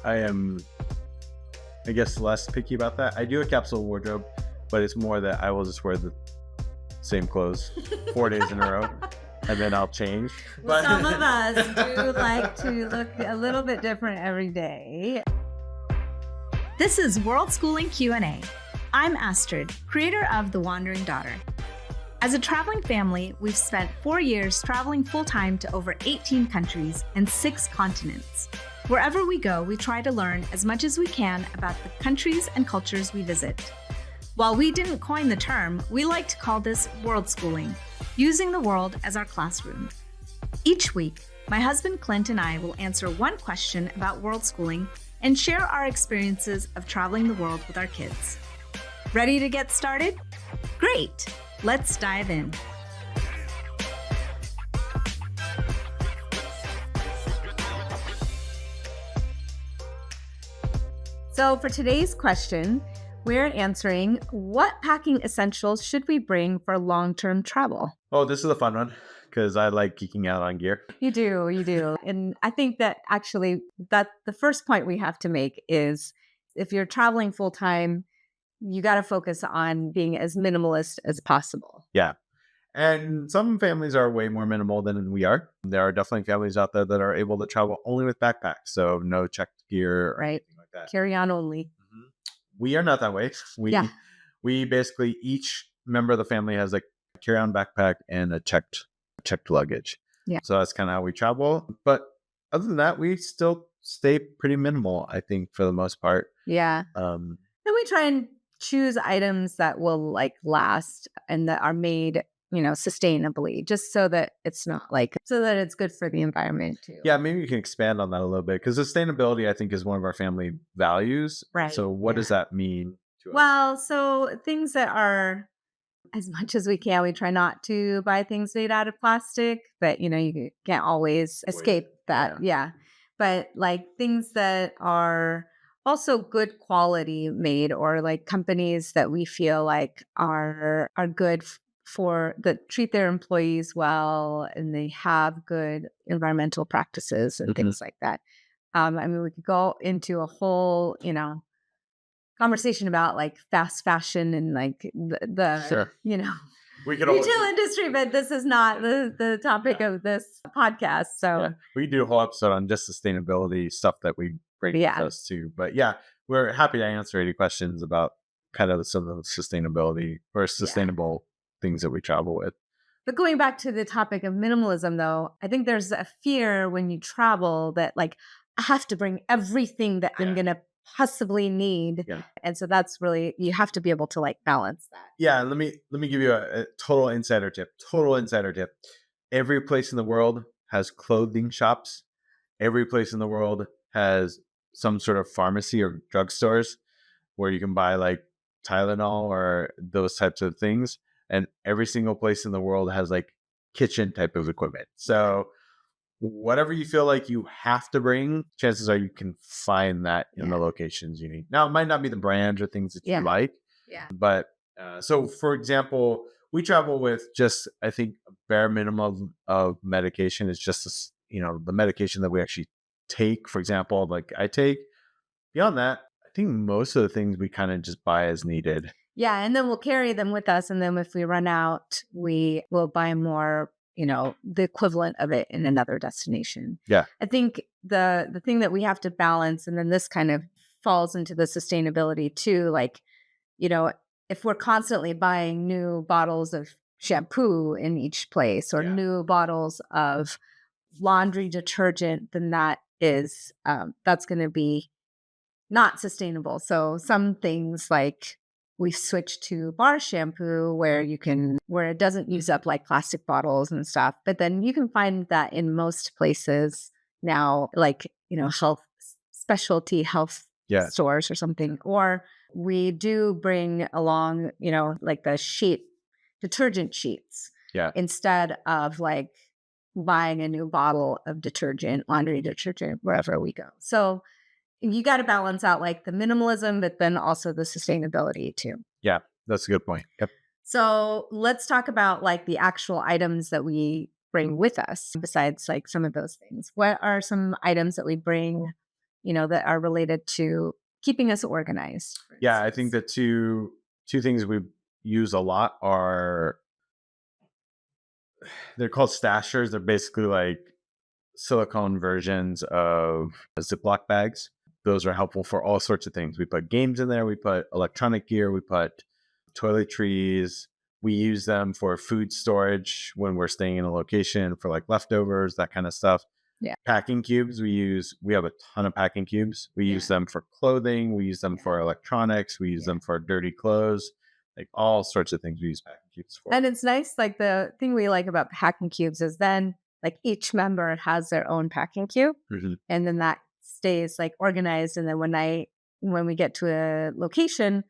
I am, I guess, less picky about that. I do a capsule wardrobe, but it's more that I will just wear the same clothes 4 days in a row, and then I'll change. Well, some of us do like to look a little bit different every day. This is Worldschooling Q&A. I'm Astrid, creator of The Wandering Daughter. As a traveling family, we've spent 4 years traveling full-time to over 18 countries and 6 continents. Wherever we go, we try to learn as much as we can about the countries and cultures we visit. While we didn't coin the term, we like to call this worldschooling, using the world as our classroom. Each week, my husband Clint and I will answer one question about worldschooling and share our experiences of traveling the world with our kids. Ready to get started? Great! Let's dive in. So for today's question, we're answering what packing essentials should we bring for long-term travel? Oh, this is a fun one because I like geeking out on gear. You do. And I think that actually that the first point we have to make is if you're traveling full-time, you got to focus on being as minimalist as possible. Yeah. And some families are way more minimal than we are. There are definitely families out there that are able to travel only with backpacks. So no checked gear or Right. anything like that. Carry on only. Mm-hmm. We are not that way. We basically, each member of the family has a carry-on backpack and a checked luggage. Yeah. So that's kind of how we travel. But other than that, we still stay pretty minimal, I think, for the most part. Yeah. Um, And we try and choose items that will like last and that are made, sustainably, just so that it's not so that it's good for the environment too. Yeah, maybe you can expand on that a little bit because sustainability, I think, is one of our family values. Right. So what does that mean to us? Well, so things that are, as much as we can, we try not to buy things made out of plastic, but you can't always escape that. Yeah. But like things that are also good quality made, or like companies that we feel like are good for that treat their employees well and they have good environmental practices and things like that. I mean, we could go into a whole, conversation about like fast fashion and like the Sure. We could retail industry, but this is not the topic of this podcast. So we do a whole episode on just sustainability stuff that we bring with us too. But yeah, we're happy to answer any questions about kind of some of the sustainability or sustainable things that we travel with. But going back to the topic of minimalism, though, I think there's a fear when you travel that like I have to bring everything that I'm going to possibly need. Yeah. And so that's really, you have to be able to like balance that. Yeah. Let me give you a total insider tip. Every place in the world has clothing shops. Every place in the world has some sort of pharmacy or drugstores where you can buy like Tylenol or those types of things. And every single place in the world has like kitchen type of equipment. So whatever you feel like you have to bring, chances are you can find that in the locations you need. Now, it might not be the brands or things that you like. Yeah. But so, for example, we travel with just, I think, a bare minimum of medication is just, the medication that we actually take. For example, like I take. Beyond that, I think most of the things we kind of just buy as needed. Yeah. And then we'll carry them with us. And then if we run out, we will buy more, the equivalent of it in another destination. Yeah. I think the thing that we have to balance, and then this kind of falls into the sustainability too, like, if we're constantly buying new bottles of shampoo in each place or new bottles of laundry detergent, then that is, that's going to be not sustainable. So some things like we switched to bar shampoo where it doesn't use up like plastic bottles and stuff. But then you can find that in most places now, like, specialty health stores or something. Or we do bring along, like the detergent sheets instead of like buying a new bottle of detergent, laundry detergent, wherever we go. So you got to balance out like the minimalism, but then also the sustainability too. Yeah, that's a good point. Yep. So let's talk about like the actual items that we bring with us besides like some of those things. What are some items that we bring that are related to keeping us organized. Yeah, I think the two things we use a lot are, they're called stashers. They're basically like silicone versions of Ziploc bags. Those are helpful for all sorts of things. We put games in there, we put electronic gear, we put toiletries. We use them for food storage when we're staying in a location for like leftovers, that kind of stuff. Yeah. Packing cubes, we have a ton of packing cubes. We use them for clothing, we use them for electronics, we use them for dirty clothes, like all sorts of things we use packing cubes for. And it's nice, like the thing we like about packing cubes is then like each member has their own packing cube, and then that stays like organized. And then when we get to a location,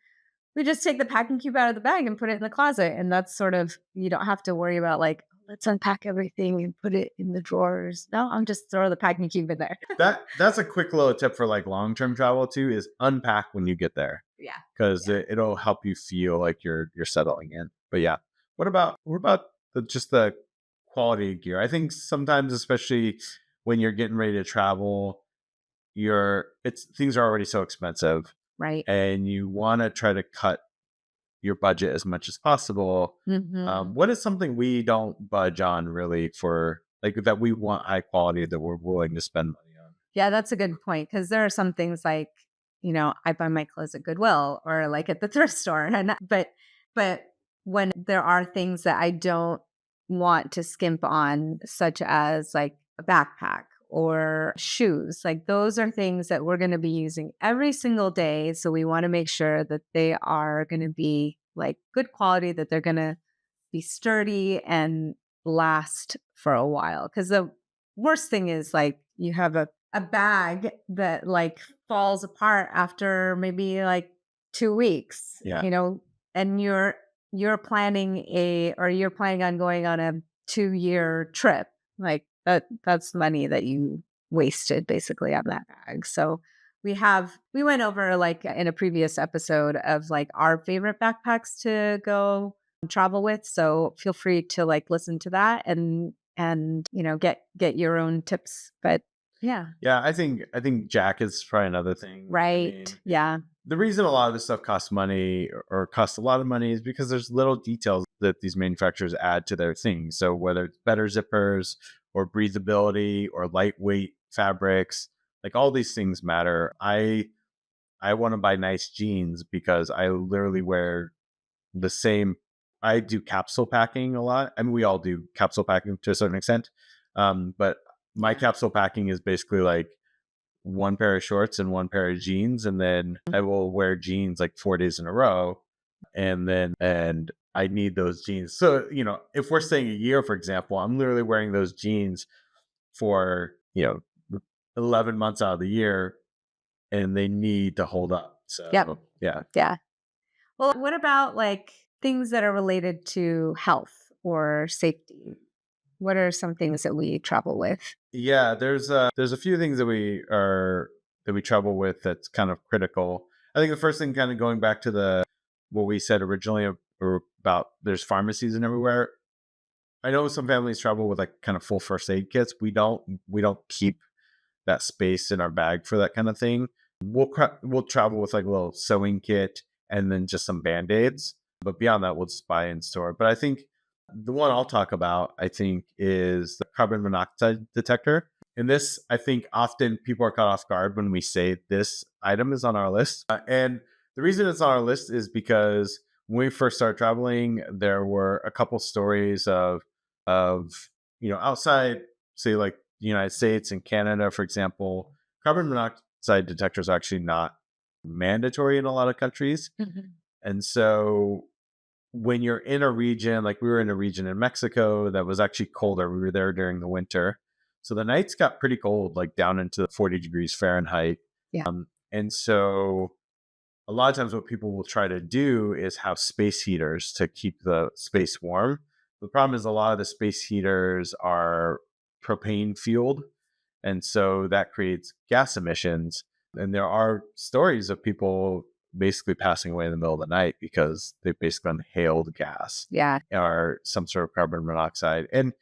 we just take the packing cube out of the bag and put it in the closet. And that's sort of, you don't have to worry about like, let's unpack everything and put it in the drawers. No, I'm just throw the packing cube in there. That's a quick little tip for like long-term travel too, is unpack when you get there. Yeah. Because it'll help you feel like you're settling in. But yeah, what about just the quality of gear? I think sometimes, especially when you're getting ready to travel, things are already so expensive, right? And you want to try to cut your budget as much as possible. What is something we don't budge on really for, like, that we want high quality that we're willing to spend money on? Yeah, that's a good point, because there are some things like, I buy my clothes at Goodwill or like at the thrift store, but when there are things that I don't want to skimp on, such as like a backpack or shoes, like those are things that we're going to be using every single day. So we want to make sure that they are going to be like good quality, that they're going to be sturdy and last for a while. Because the worst thing is like you have a bag that like falls apart after maybe like 2 weeks, and you're planning on going on a 2-year trip. Like that's money that you wasted basically on that bag. So we went over like in a previous episode of like our favorite backpacks to go travel with. So feel free to like listen to that and get your own tips. But yeah. I think Jack is probably another thing. Right. Yeah. The reason a lot of this stuff costs money or costs a lot of money is because there's little details that these manufacturers add to their things. So whether it's better zippers or breathability or lightweight fabrics, like all these things matter. I want to buy nice jeans because I literally wear the same. I do capsule packing a lot. I mean, we all do capsule packing to a certain extent. But my capsule packing is basically like one pair of shorts and one pair of jeans, and then I will wear jeans like 4 days in a row, and I need those jeans. So if we're staying a year, for example, I'm literally wearing those jeans for 11 months out of the year, and they need to hold up. So yeah. Well, what about like things that are related to health or safety? What are some things that we travel with? Yeah, there's a few things that we travel with that's kind of critical. I think the first thing, kind of going back to what we said originally about there's pharmacies and everywhere. I know some families travel with like kind of full first aid kits. We don't keep that space in our bag for that kind of thing. We'll travel with like a little sewing kit and then just some Band-Aids. But beyond that, we'll just buy in store. But I think the one I'll talk about, I think, is the carbon monoxide detector. And this, I think, often people are caught off guard when we say this item is on our list. And the reason it's on our list is because when we first started traveling, there were a couple stories of outside, say like the United States and Canada, for example, carbon monoxide detectors are actually not mandatory in a lot of countries. And so when you're in a region, like we were in a region in Mexico that was actually colder, we were there during the winter. So the nights got pretty cold, like down into 40 degrees Fahrenheit. Yeah. And so a lot of times what people will try to do is have space heaters to keep the space warm. The problem is a lot of the space heaters are propane fueled. And so that creates gas emissions. And there are stories of people basically passing away in the middle of the night because they basically inhaled gas. Yeah. Or some sort of carbon monoxide. And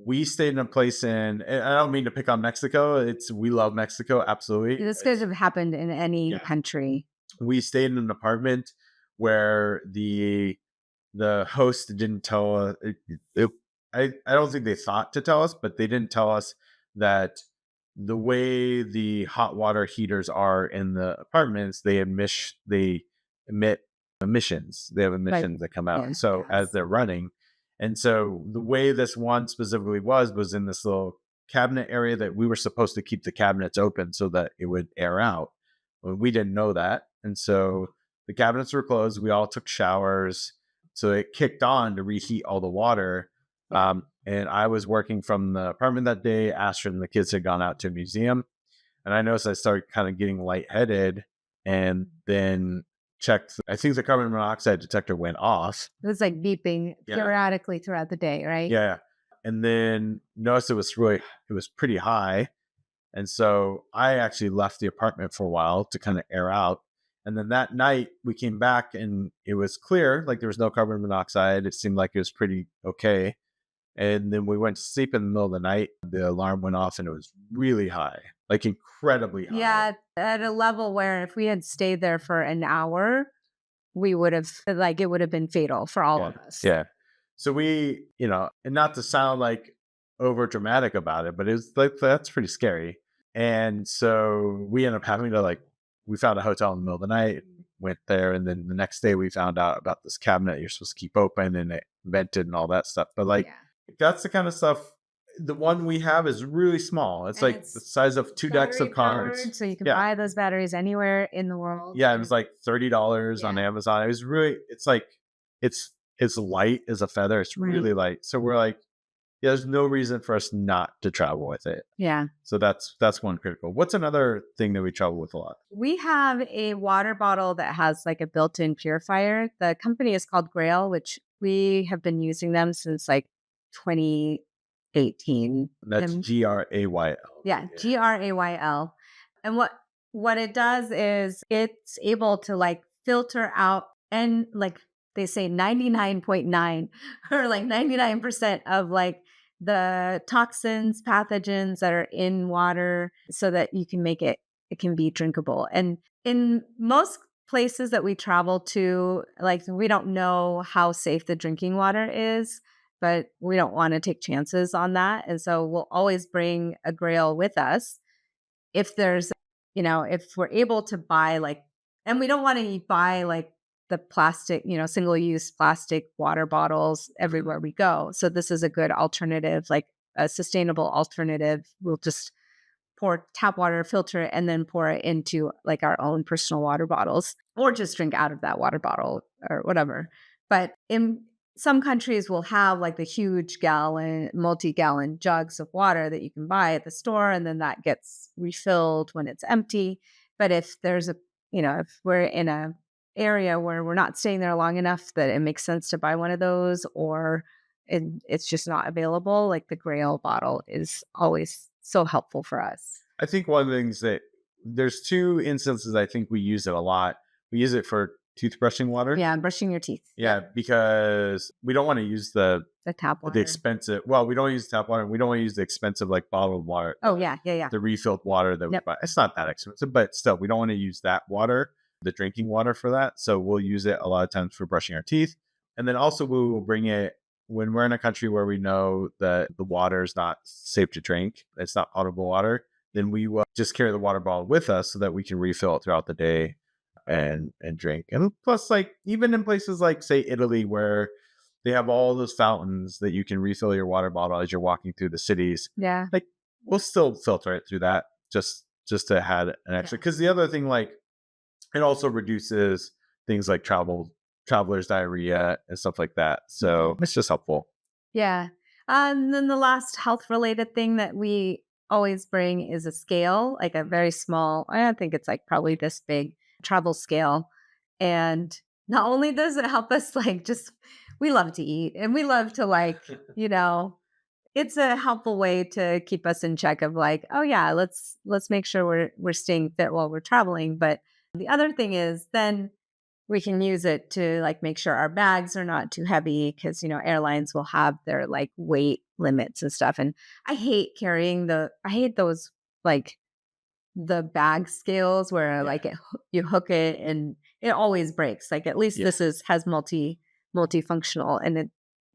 we stayed in a place and I don't mean to pick on Mexico. We love Mexico, absolutely. This could have happened in any country. We stayed in an apartment where the host didn't tell us. I don't think they thought to tell us, but they didn't tell us that the way the hot water heaters are in the apartments, they emit emissions. They have emissions that come out. So as they're running, and so the way this one specifically was in this little cabinet area that we were supposed to keep the cabinets open so that it would air out. Well, we didn't know that, and so the cabinets were closed. We all took showers. So it kicked on to reheat all the water. And I was working from the apartment that day. Astrid and the kids had gone out to a museum. And I noticed I started kind of getting lightheaded and then checked. I think the carbon monoxide detector went off. It was like beeping periodically throughout the day, right? Yeah. And then noticed it was pretty high. And so I actually left the apartment for a while to kind of air out. And then that night we came back and it was clear, like there was no carbon monoxide. It seemed like it was pretty okay. And then we went to sleep in the middle of the night. The alarm went off and it was really high, like incredibly high. Yeah, at a level where if we had stayed there for an hour, we would have, like, it would have been fatal for all of us. Yeah. So we, and not to sound like over dramatic about it, but it was like, that's pretty scary. And so we ended up having to we found a hotel in the middle of the night, went there. And then the next day we found out about this cabinet you're supposed to keep open and it vented and all that stuff. But that's the kind of stuff. The one we have is really small. It's like the size of 2 decks of cards. So you can buy those batteries anywhere in the world. Yeah, it was like $30 on Amazon. It was really, it's like, it's light as a feather. It's really light. So we're like, there's no reason for us not to travel with it. Yeah. So that's one critical. What's another thing that we travel with a lot? We have a water bottle that has like a built-in purifier. The company is called Grail, which we have been using them since like 2018. That's Grayl. Yeah, Grayl. And what it does is it's able to like filter out, and like they say 99.9 or like 99% of like the toxins, pathogens that are in water so that you can make it can be drinkable. And in most places that we travel to, like, we don't know how safe the drinking water is, but we don't want to take chances on that. And so we'll always bring a Grail with us. If there's, if we're able to buy and we don't want to buy like the plastic, single-use plastic water bottles everywhere we go. So this is a good alternative, like a sustainable alternative. We'll just pour tap water, filter it, and then pour it into like our own personal water bottles, or just drink out of that water bottle or whatever. But in some countries will have like the huge multi-gallon jugs of water that you can buy at the store, and then that gets refilled when it's empty. But if there's if we're in a area where we're not staying there long enough that it makes sense to buy one of those, or it's just not available, like the Grail bottle is always so helpful for us. I think one of the things that there's 2 instances I think we use it a lot. We use it for toothbrushing water. Yeah, brushing your teeth. Yeah, because we don't want to use the tap water. The expensive. Well, we don't use tap water. We don't want to use the expensive like bottled water. Oh yeah. The refilled water that we buy. It's not that expensive, but still, we don't want to use that water, the drinking water, for that. So we'll use it a lot of times for brushing our teeth, and then also we will bring it when we're in a country where we know that the water is not safe to drink. It's not potable water. Then we will just carry the water bottle with us so that we can refill it throughout the day and drink. And plus, like, even in places like, say, Italy, where they have all those fountains that you can refill your water bottle as you're walking through the cities. Yeah. Like, we'll still filter it through that just to add an extra. Because the other thing, like, it also reduces things like traveler's diarrhea and stuff like that. So it's just helpful. Yeah. And then the last health related thing that we always bring is a scale, like a very small, I think it's like probably this big travel scale. And not only does it help us we love to eat and we love to it's a helpful way to keep us in check of like, oh yeah, let's make sure we're staying fit while we're traveling. But the other thing is then we can use it to like make sure our bags are not too heavy, because airlines will have their like weight limits and stuff. And I hate I hate those like the bag scales where like you hook it and it always breaks. Like at least this has multifunctional and it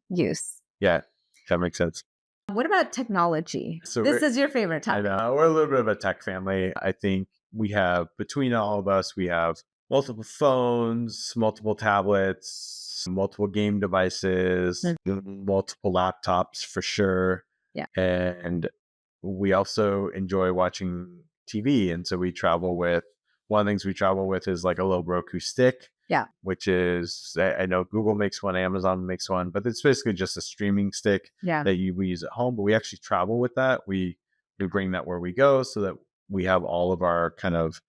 use. Yeah, that makes sense. What about technology? So this is your favorite I topic. know we're a little bit of a tech family. I think we have, between all of us, we have multiple phones, multiple tablets, multiple game devices, multiple laptops for sure. Yeah. And we also enjoy watching TV. And so we travel with, one of the things we travel with is like a little Roku stick. Yeah. Which is, I know Google makes one, Amazon makes one, but it's basically just a streaming stick that we use at home. But we actually travel with that. We bring that where we go so that we have all of our kind of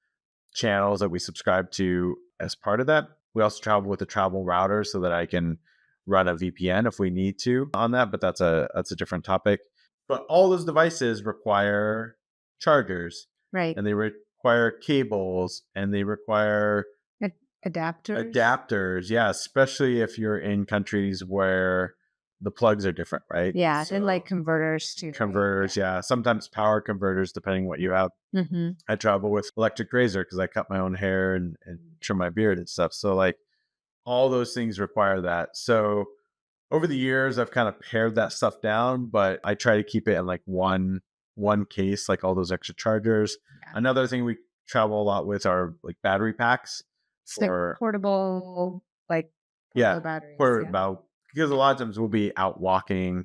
channels that we subscribe to as part of that. We also travel with a travel router so that I can run a VPN if we need to on that, but that's a different topic. But all those devices require chargers, right? And they require cables, and they require adapters. Yeah, especially if you're in countries where the plugs are different, right? Yeah, and like converters too. Converters, right? Yeah. Sometimes power converters, depending what you have. Mm-hmm. I travel with electric razor because I cut my own hair and trim my beard and stuff. So like all those things require that. So over the years, I've kind of pared that stuff down, but I try to keep it in like one case, like all those extra chargers. Yeah. Another thing we travel a lot with are like battery packs. For like portable batteries. Because a lot of times we'll be out walking.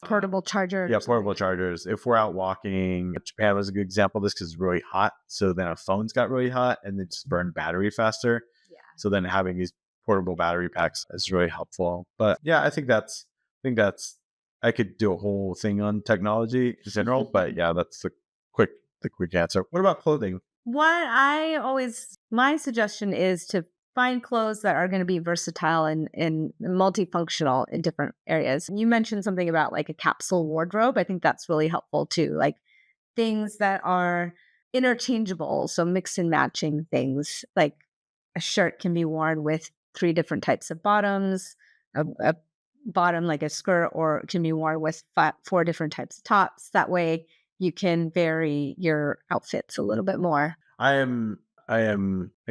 Portable chargers. Yeah, portable chargers. If we're out walking, Japan was a good example of this because it's really hot. So then our phones got really hot and they just burn battery faster. Yeah. So then having these portable battery packs is really helpful. But yeah, I think that's I could do a whole thing on technology in general. But yeah, that's the quick answer. What about clothing? My suggestion is to find clothes that are going to be versatile and multifunctional in different areas. You mentioned something about like a capsule wardrobe. I think that's really helpful too. Like things that are interchangeable. So mix and matching things. Like a shirt can be worn with 3 different types of bottoms, a bottom like a skirt, or it can be worn with 4 different types of tops. That way you can vary your outfits a little bit more. I am, I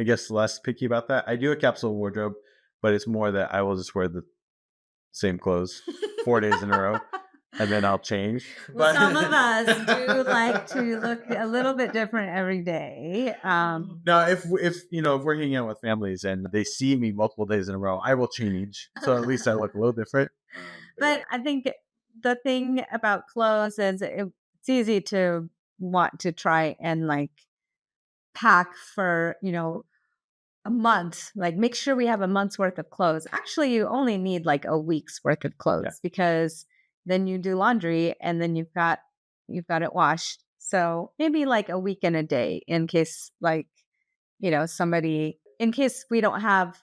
guess, less picky about that. I do a capsule wardrobe, but it's more that I will just wear the same clothes 4 days in a row, and then I'll change. Well, some of us do like to look a little bit different every day. Now, if we're hanging out with families and they see me multiple days in a row, I will change. So at least I look a little different. But I think the thing about clothes is it's easy to want to try and like pack for, a month, like make sure we have a month's worth of clothes. Actually, you only need like a week's worth of clothes because then you do laundry and then you've got it washed. So maybe like a week and a day in case in case we don't have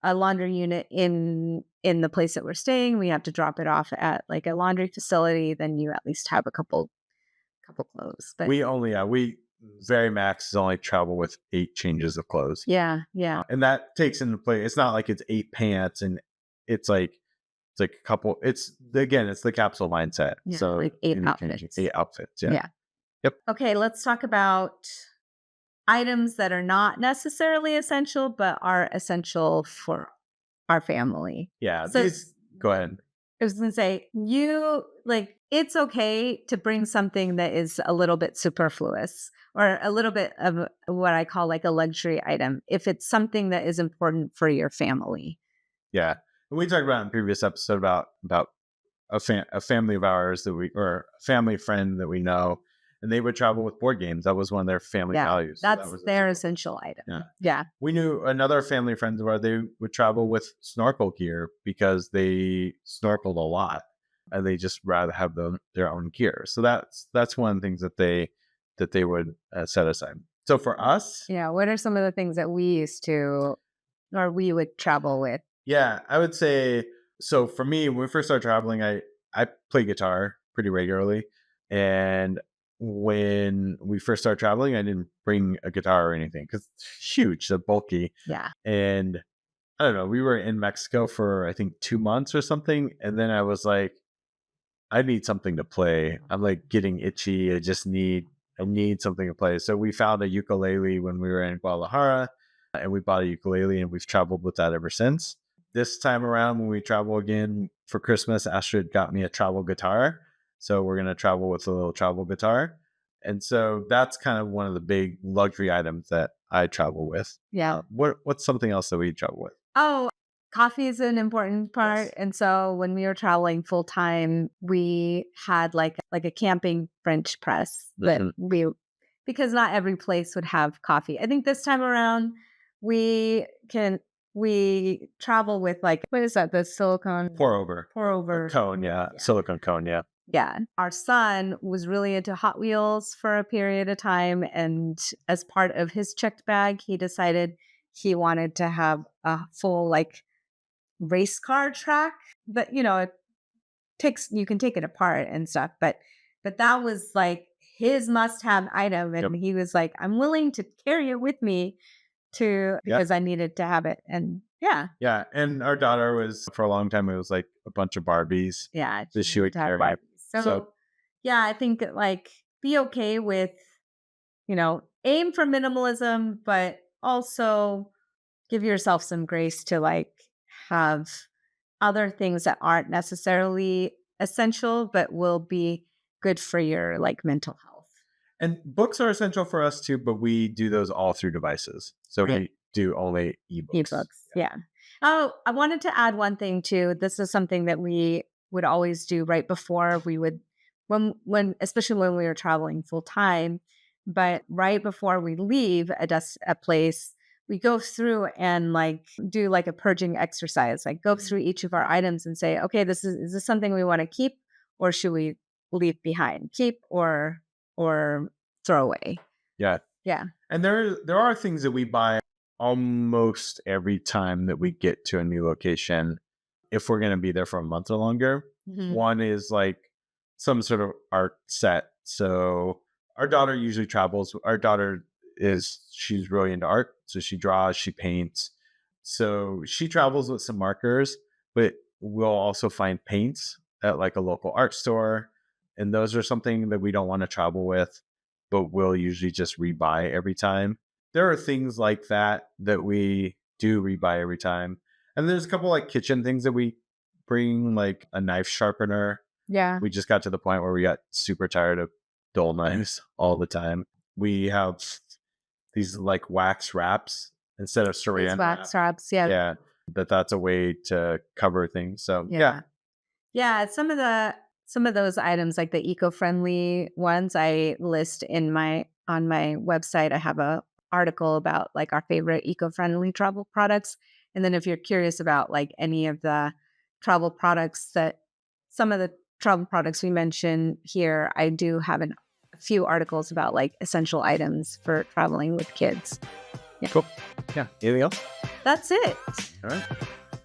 a laundry unit in the place that we're staying, we have to drop it off at like a laundry facility. Then you at least have a couple clothes. But we very max only travel with 8 changes of clothes. Yeah. And that takes into play. It's not like it's 8 pants and it's like a couple. It's the capsule mindset. Yeah, so like 8 outfits. 8 outfits. Yeah. Yep. Okay, let's talk about items that are not necessarily essential, but are essential for our family. Yeah. Go ahead. I was going to say, it's okay to bring something that is a little bit superfluous or a little bit of what I call like a luxury item if it's something that is important for your family. Yeah. And we talked about in a previous episode about a family of ours or a family friend that we know, and they would travel with board games. That was one of their family values. So that's their essential item. Yeah. We knew another family friend of ours, they would travel with snorkel gear because they snorkeled a lot and they just rather have their own gear. So that's one of the things that they would set aside. So for us. Yeah. What are some of the things that we would travel with? Yeah, I would say, so for me, when we first started traveling, I play guitar pretty regularly. And when we first started traveling, I didn't bring a guitar or anything because it's huge, so bulky. Yeah. And I don't know, we were in Mexico for, I think, 2 months or something. And then I was like, I need something to play. I'm like getting itchy. I need something to play. So we found a ukulele when we were in Guadalajara, and we bought a ukulele, and we've traveled with that ever since. This time around, when we travel again for Christmas, Astrid got me a travel guitar. So we're going to travel with a little travel guitar. And so that's kind of one of the big luxury items that I travel with. Yeah. What's something else that we travel with? Oh, coffee is an important part. Yes. And so when we were traveling full time, we had like a camping French press that because not every place would have coffee. I think this time around we travel with like, what is that? The silicone Pour over. Cone, yeah. Silicone cone, yeah. Yeah. Our son was really into Hot Wheels for a period of time. And as part of his checked bag, he decided he wanted to have a full like race car track that, you can take it apart and stuff. But that was like his must have item. And he was like, I'm willing to carry it with me because I needed to have it. And yeah. And our daughter was, for a long time, it was like a bunch of Barbies. Yeah. That she would carry. Barbies. So yeah, I think like be okay with, aim for minimalism, but also give yourself some grace to like have other things that aren't necessarily essential, but will be good for your like mental health. And books are essential for us too, but we do those all through devices. So we do only ebooks. Yeah. Oh, I wanted to add one thing too. This is something that we would always do right before we would, especially when we were traveling full time, but right before we leave a place, we go through and like do like a purging exercise, like go through each of our items and say, okay, is this something we want to keep or should we leave behind? Keep or throw away. Yeah. Yeah. And there are things that we buy almost every time that we get to a new location if we're going to be there for a month or longer. Mm-hmm. One is like some sort of art set. So our daughter usually travels. Our daughter she's really into art. So she draws, she paints. So she travels with some markers, but we'll also find paints at like a local art store. And those are something that we don't want to travel with, but we'll usually just rebuy every time. There are things like that we do rebuy every time. And there's a couple like kitchen things that we bring, like a knife sharpener. Yeah. We just got to the point where we got super tired of dull knives all the time. We have these like wax wraps instead of saran wax wraps. Yeah. Yeah. That's a way to cover things. So yeah. Some of those items, like the eco-friendly ones, I list on my website. I have a article about like our favorite eco-friendly travel products. And then if you're curious about like any of the travel products some of the travel products we mentioned here, I do have a few articles about like essential items for traveling with kids. Yeah. Cool. Yeah. Anything else? That's it. All right.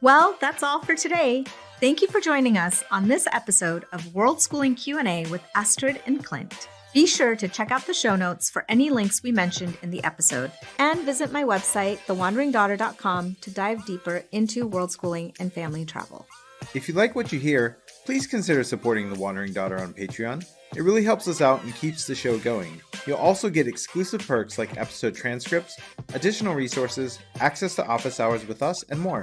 Well, that's all for today. Thank you for joining us on this episode of Worldschooling Q&A with Astrid and Clint. Be sure to check out the show notes for any links we mentioned in the episode, and visit my website, thewanderingdaughter.com, to dive deeper into worldschooling and family travel. If you like what you hear, please consider supporting The Wandering Daughter on Patreon. It really helps us out and keeps the show going. You'll also get exclusive perks like episode transcripts, additional resources, access to office hours with us, and more.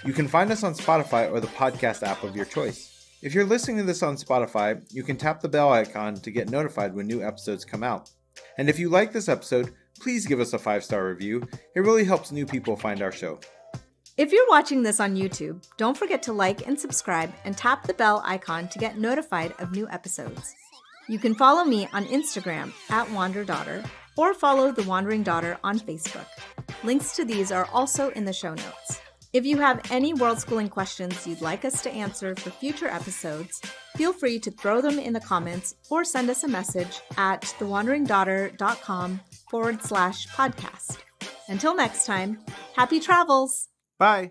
You can find us on Spotify or the podcast app of your choice. If you're listening to this on Spotify, you can tap the bell icon to get notified when new episodes come out. And if you like this episode, please give us a 5-star review. It really helps new people find our show. If you're watching this on YouTube, don't forget to like and subscribe and tap the bell icon to get notified of new episodes. You can follow me on Instagram @WanderDaughter or follow The Wandering Daughter on Facebook. Links to these are also in the show notes. If you have any worldschooling questions you'd like us to answer for future episodes, feel free to throw them in the comments or send us a message at thewanderingdaughter.com/podcast. Until next time, happy travels! Bye!